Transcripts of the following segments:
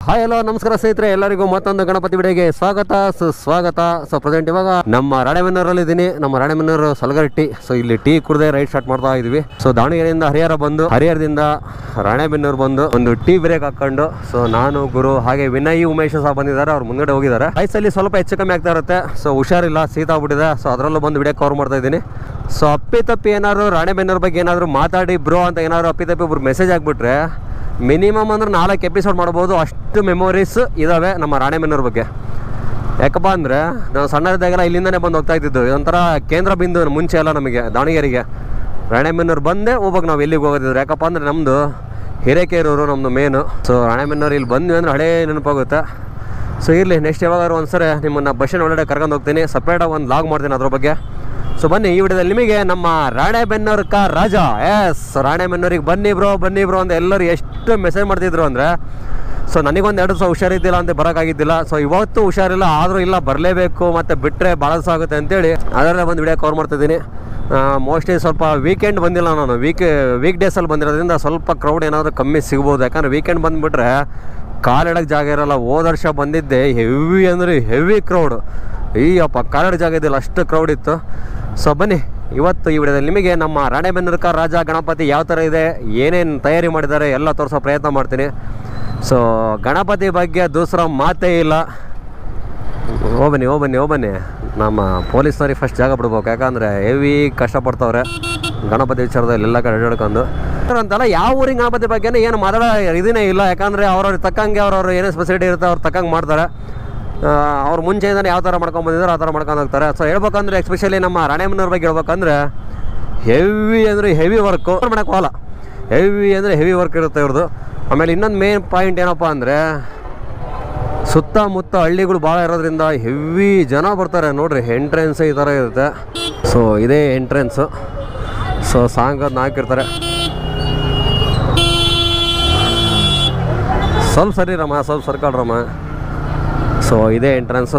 Hi hello ನಮಸ್ಕಾರ ಸ್ನೇಹಿತರೆ, ಎಲ್ಲರಿಗೂ ಮತ್ತೊಂದು ಗಣಪತಿ ವಿಡಿಯೋಗೆ ಸ್ವಾಗತ ಸುಸ್ವಾಗತ. ಸೊ ಪ್ರೆಸೆಂಟ್ ಇವಾಗ ನಮ್ಮ ರಾಣೆಬೆನ್ನೂರಲ್ಲಿ ಇದ್ದೀನಿ. ನಮ್ಮ ರಾಣೆಬೆನ್ನೂರು ಸಲಗರಟ್ಟಿ. ಸೊ ಇಲ್ಲಿ ಟೀ ಕುಡ್ದೆ ರೈಡ್ ಸ್ಟಾರ್ಟ್ ಮಾಡ್ತಾ ಇದೀವಿ. ಸೊ ದಾವಣಗೆರೆಯಿಂದ ಹರಿಹರ ಬಂದು, ಹರಿಹರದಿಂದ ರಾಣೆಬೆನ್ನೂರು ಬಂದು ಒಂದು ಟೀ ಬ್ರೇಕ್ ಹಾಕೊಂಡು, ಸೊ ನಾನು ಗುರು ಹಾಗೆ ವಿನಯ್ ಉಮೇಶ್ ಸಹ ಬಂದಿದ್ದಾರೆ. ಅವ್ರು ಮುಂದ್ಗಡೆ ಹೋಗಿದ್ದಾರೆ. ವಯಸ್ಸಲ್ಲಿ ಸ್ವಲ್ಪ ಹೆಚ್ಚು ಕಮ್ಮಿ ಆಗ್ತಾ ಇರುತ್ತೆ. ಸೊ ಹುಷಾರಿಲ್ಲ, ಶೀತ ಆಗ್ಬಿಟ್ಟಿದೆ. ಸೊ ಅದರಲ್ಲೂ ಬಂದು ವಿಡಿಯೋ ಕವರ್ ಮಾಡ್ತಾ ಇದ್ದೀನಿ. ಸೊ ಅಪ್ಪಿತಪ್ಪಿ ಏನಾದ್ರು ರಾಣೆಬೆನ್ನೂರು ಬಗ್ಗೆ ಏನಾದ್ರು ಮಾತಾಡಿ ಬ್ರೋ ಅಂತ ಏನಾದ್ರು ಅಪ್ಪಿತಪ್ಪಿ ಒಬ್ರು ಮೆಸೇಜ್ ಆಗಿಬಿಟ್ರೆ ಮಿನಿಮಮ್ ಅಂದ್ರೆ 4 ಎಪಿಸೋಡ್ ಮಾಡ್ಬೋದು. ಅಷ್ಟು ಮೆಮೊರೀಸ್ ಇದಾವೆ ನಮ್ಮ ರಾಣೆಬೆನ್ನೂರು ಬಗ್ಗೆ. ಯಾಕಪ್ಪ ಅಂದರೆ ನಾವು ಸಣ್ಣದಾಗೆಲ್ಲ ಇಲ್ಲಿಂದನೇ ಬಂದು ಹೋಗ್ತಾ ಇದ್ದಿದ್ದು. ಇದೊಂಥರ ಕೇಂದ್ರ ಬಿಂದು ಮುಂಚೆ ಎಲ್ಲ ನಮಗೆ ದಾವಣಗೆರೆಗೆ. ರಾಣೆಬೆನ್ನೂರು ಬಂದೇ ಹೋಗ್ಬೇಕು ನಾವು ಎಲ್ಲಿಗೆ ಹೋಗೋದಿದ್ರು. ಯಾಕಪ್ಪ ಅಂದರೆ ನಮ್ಮದು ಹಿರೇಕೆರೂರು ನಮ್ಮದು ಮೇನು. ಸೊ ರಾಣೆಬೆನ್ನೂರು ಇಲ್ಲಿ ಬಂದ್ವಿ ಅಂದರೆ ಹಳೇ ನೆನಪಾಗುತ್ತೆ. ಸೊ ಇರಲಿ, ನೆಕ್ಸ್ಟ್ ಯಾವಾಗಾದ್ರು ಒಂದ್ಸರಿ ನಿಮ್ಮನ್ನು ಬಸ್ಸಿನ ಒಳಗಡೆ ಕರ್ಕೊಂಡು ಹೋಗ್ತೀನಿ. ಸಪ್ರೇಟಾಗಿ ಒಂದು ಲಾಗ್ ಮಾಡ್ತೀನಿ ಅದ್ರ ಬಗ್ಗೆ. ಸೊ ಬನ್ನಿ, ಈ ವಿಡಿಯೋದಲ್ಲಿ ನಿಮಗೆ ನಮ್ಮ ರಾಣೆಬೆನ್ನೂರು ಕಾ ರಾಜ, ರಾಣೆಬೆನ್ನೂರಿಗೆ ಬನ್ನಿ ಬ್ರೋ ಅಂತ ಎಲ್ಲರೂ ಎಷ್ಟು ಮೆಸೇಜ್ ಮಾಡ್ತಿದ್ರು ಅಂದರೆ, ಸೊ ನನಗೊಂದು 2 ದಿವಸ ಹುಷಾರಿದ್ದಿಲ್ಲ ಅಂತ ಬರೋಕ್ಕಾಗಿದ್ದಿಲ್ಲ. ಸೊ ಇವತ್ತು ಹುಷಾರಿಲ್ಲ, ಆದರೂ ಇಲ್ಲ ಬರಲೇಬೇಕು, ಮತ್ತು ಬಿಟ್ಟರೆ ಭಾಳ ದಿವಸ ಆಗುತ್ತೆ ಅಂತೇಳಿ ಅದರಲ್ಲೇ ಒಂದು ವಿಡಿಯೋ ಕವರ್ ಮಾಡ್ತಿದ್ದೀನಿ. ಮೋಸ್ಟ್ಲಿ ಸ್ವಲ್ಪ ವೀಕೆಂಡ್ ಬಂದಿಲ್ಲ ನಾನು, ವೀಕ್ ಡೇಸಲ್ಲಿ ಬಂದಿರೋದ್ರಿಂದ ಸ್ವಲ್ಪ ಕ್ರೌಡ್ ಏನಾದರೂ ಕಮ್ಮಿ ಸಿಗ್ಬೋದು. ಯಾಕಂದರೆ ವೀಕೆಂಡ್ ಬಂದುಬಿಟ್ರೆ ಕಾಲಿಡೋಕ್ಕೆ ಜಾಗ ಇರೋಲ್ಲ. ಹೋದ ವರ್ಷ ಬಂದಿದ್ದೆ ಹೆವಿ ಅಂದರೆ ಹೆವಿ ಕ್ರೌಡು. ಅಯ್ಯಪ್ಪ, ಕಾಲಿಡೋ ಜಾಗ ಇದ್ದಿಲ್ಲ, ಅಷ್ಟು ಕ್ರೌಡ್ ಇತ್ತು. ಸೊ ಬನ್ನಿ, ಇವತ್ತು ಈ ವಿಡಿಯೋದಲ್ಲಿ ನಿಮಗೆ ನಮ್ಮ ರಾಣೆಬೆನ್ನೂರು ಕಾ ರಾಜ ಗಣಪತಿ ಯಾವ ಥರ ಇದೆ, ಏನೇನು ತಯಾರಿ ಮಾಡಿದ್ದಾರೆ ಎಲ್ಲ ತೋರಿಸೋ ಪ್ರಯತ್ನ ಮಾಡ್ತೀನಿ. ಸೊ ಗಣಪತಿ ಬಗ್ಗೆ ದೂಸರ ಮಾತೇ ಇಲ್ಲ. ಹೋಗ್ಬನ್ನಿ. ನಮ್ಮ ಪೊಲೀಸ್ನವ್ರಿಗೆ ಫಸ್ಟ್ ಜಾಗ ಬಿಡ್ಬೇಕು. ಯಾಕಂದರೆ ಹೆವಿ ಕಷ್ಟಪಡ್ತವ್ರೆ ಗಣಪತಿ ವಿಚಾರದಲ್ಲಿ ಎಲ್ಲ ಕಡೆ ಅಡ್ಡಾಡ್ಕೊಂಡು ಅಂತಲ್ಲ. ಯಾವ ಊರಿನ ಗಣಪತಿ ಬಗ್ಗೆನೇ ಏನು ಮಾತಾಡೋ ಇದನ್ನೇ ಇಲ್ಲ. ಯಾಕಂದರೆ ಅವ್ರವ್ರಿಗೆ ತಕ್ಕಂಗೆ ಅವ್ರವ್ರು ಏನೇ ಸ್ಪೆಸಿಲಿಟಿ ಇರುತ್ತೆ ಅವ್ರು ತಕ್ಕಂಗೆ ಮಾಡ್ತಾರೆ. ಅವ್ರು ಮುಂಚೆಯಿಂದನೇ ಯಾವ ಥರ ಮಾಡ್ಕೊಂಡು ಬಂದಿದ್ದಾರೆ ಆ ಥರ ಮಾಡ್ಕೊಂಡು ಹೋಗ್ತಾರೆ. ಸೊ ಹೇಳ್ಬೇಕಂದ್ರೆ ಎಸ್ಪೆಷಲಿ ನಮ್ಮ ರಾಣೆಬೆನ್ನೂರು ಬಗ್ಗೆ ಹೇಳ್ಬೇಕಂದ್ರೆ ಹೆವಿ ಅಂದರೆ ಹೆವಿ ವರ್ಕು ಮಾಡೋಕ್ಕೋಲ್ಲ. ಹೆವಿ ವರ್ಕ್ ಇರುತ್ತೆ ಇವ್ರದ್ದು. ಆಮೇಲೆ ಇನ್ನೊಂದು ಮೇನ್ ಪಾಯಿಂಟ್ ಏನಪ್ಪ ಅಂದರೆ, ಸುತ್ತಮುತ್ತ ಹಳ್ಳಿಗಳು ಭಾಳ ಇರೋದ್ರಿಂದ ಹೆವಿ ಜನ ಬರ್ತಾರೆ. ನೋಡ್ರಿ, ಎಂಟ್ರೆನ್ಸ್ ಈ ಥರ ಇರುತ್ತೆ. ಸೊ ಇದೇ ಎಂಟ್ರೆನ್ಸು. ಸೊ ಸಾಂಗ್ ಅದನ್ನ ಹಾಕಿರ್ತಾರೆ. ಸ್ವಲ್ಪ ಸರಿ ರಮ್ಮ, ಸ್ವಲ್ಪ ಸರ್ಕಲ್ರಮ್ಮ. ಸೊ ಇದೇ ಎಂಟ್ರೆನ್ಸು.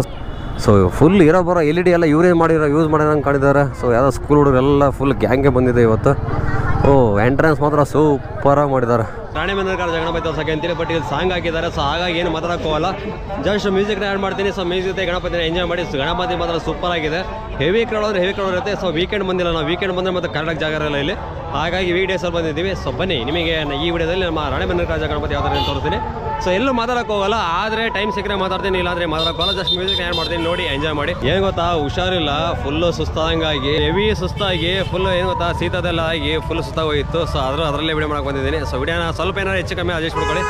ಸೊ ಫುಲ್ ಇರೋ ಬರೋ LED ಎಲ್ಲ ಯೂಸ್ ಮಾಡಿರೋಂಗೆ ಕಾಣಿದ್ದಾರೆ. ಸೊ ಯಾವುದೋ ಸ್ಕೂಲ್ ಹುಡುಗರೆಲ್ಲ ಫುಲ್ ಗ್ಯಾಂಗೆ ಬಂದಿದೆ ಇವತ್ತು. ಎಂಟ್ರೆನ್ಸ್ ಮಾತ್ರ ಸೂಪರಾಗಿ ಮಾಡಿದ್ದಾರೆ. ರಾಣೆಬೆನ್ನೂರು ಕಾ ರಾಜ ಗಣಪತಿ ತೋರ್ಸಕ್ಕೆ ಅಂತೇಳಿ, ಬಟ್ ಇಲ್ಲಿ ಸಾಂಗ್ ಹಾಕಿದ್ದಾರೆ. ಸೊ ಹಾಗಾಗಿ ಏನು ಮಾತಾಡೋಕ್ಕೋಗಲ್ಲ, ಜಸ್ಟ್ ಮ್ಯೂಸಿಕ್ನ ಆ್ಯಡ್ ಮಾಡ್ತೀನಿ. ಸೊ ಮ್ಯೂಸಿಕ್ ಗಣಪತಿನ ಎಂಜಾಯ್ ಮಾಡಿ. ಗಣಪತಿ ಮಾತ್ರ ಸೂಪರ್ ಆಗಿದೆ. ಹೆವಿ ಕ್ರೌಡ್ ಇರುತ್ತೆ. ಸೊ ವೀಕೆಂಡ್ ಬಂದಿಲ್ಲ ನಾವು. ವೀಕೆಂಡ್ ಬಂದರೆ ಮತ್ತೆ ಕರ್ನಾಟಕ ಜಾಗ ಇರಲ್ಲ ಇಲ್ಲಿ, ಹಾಗಾಗಿ ವೀಕ್ ಡೇಸಲ್ಲಿ ಬಂದಿದ್ದೀವಿ. ಸೊ ಬನ್ನಿ, ನಿಮಗೆ ಈ ವಿಡಿಯೋದಲ್ಲಿ ನಮ್ಮ ರಾಣೆಬೆನ್ನೂರು ಕಾ ರಾಜ ಗಣಪತಿ ಯಾವ ಥರ ತೋರಿಸ್ತೀನಿ. ಸೊ ಎಲ್ಲೂ ಮಾತಾಡೋಕ್ಕೋಗಲ್ಲ, ಆದರೆ ಟೈಮ್ ಸಿಕ್ಕರೆ ಮಾತಾಡ್ತೀನಿ, ಇಲ್ಲಾಂದರೆ ಮಾತಾಡೋಕ್ಕೋಗಲ್ಲ. ಜಸ್ಟ್ ಮ್ಯೂಸಿಕ್ ಆ್ಯಡ್ ಮಾಡ್ತೀನಿ, ನೋಡಿ ಎಂಜಾಯ್ ಮಾಡಿ. ಏನು ಗೊತ್ತಾ, ಹುಷಾರಿಲ್ಲ, ಫುಲ್ಲು ಸುಸ್ತಾದಂಗಾಗಿ, ಹೆವಿ ಸುಸ್ತಾಗಿ ಫುಲ್ ಏನು ಗೊತ್ತಾ, ಶೀತದೆಲ್ಲ ಆಗಿ ಫುಲ್ ಸುಸ್ತಾಗಿ ಹೋಗಿತ್ತು. ಸೊ ಅದರಲ್ಲೇ ವಿಡಿಯೋ ಮಾಡಕ್ಕೆ ಬಂದಿದ್ದೀನಿ. ಸೊ ವಿಡಿಯೋನ ಸ್ವಲ್ಪ ಏನಾದ್ರು ಹೆಚ್ಚು ಕಮ್ಮಿ ಅಡ್ಜಸ್ಟ್ ಮಾಡ್ಕೊಳ್ಳಿ.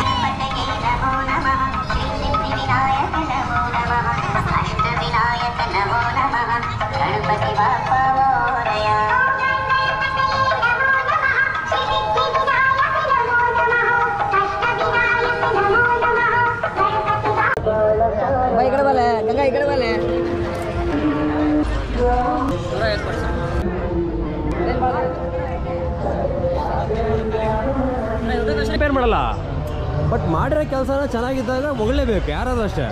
ರಿಪೇರ್ ಮಾಡಲ್ಲ, ಬಟ್ ಮಾಡಿರೋ ಕೆಲಸನ ಚೆನ್ನಾಗಿದ್ದಾಗ ಹೊಗಳಲೇಬೇಕು ಯಾರಾದ್ರೂ ಅಷ್ಟೇ.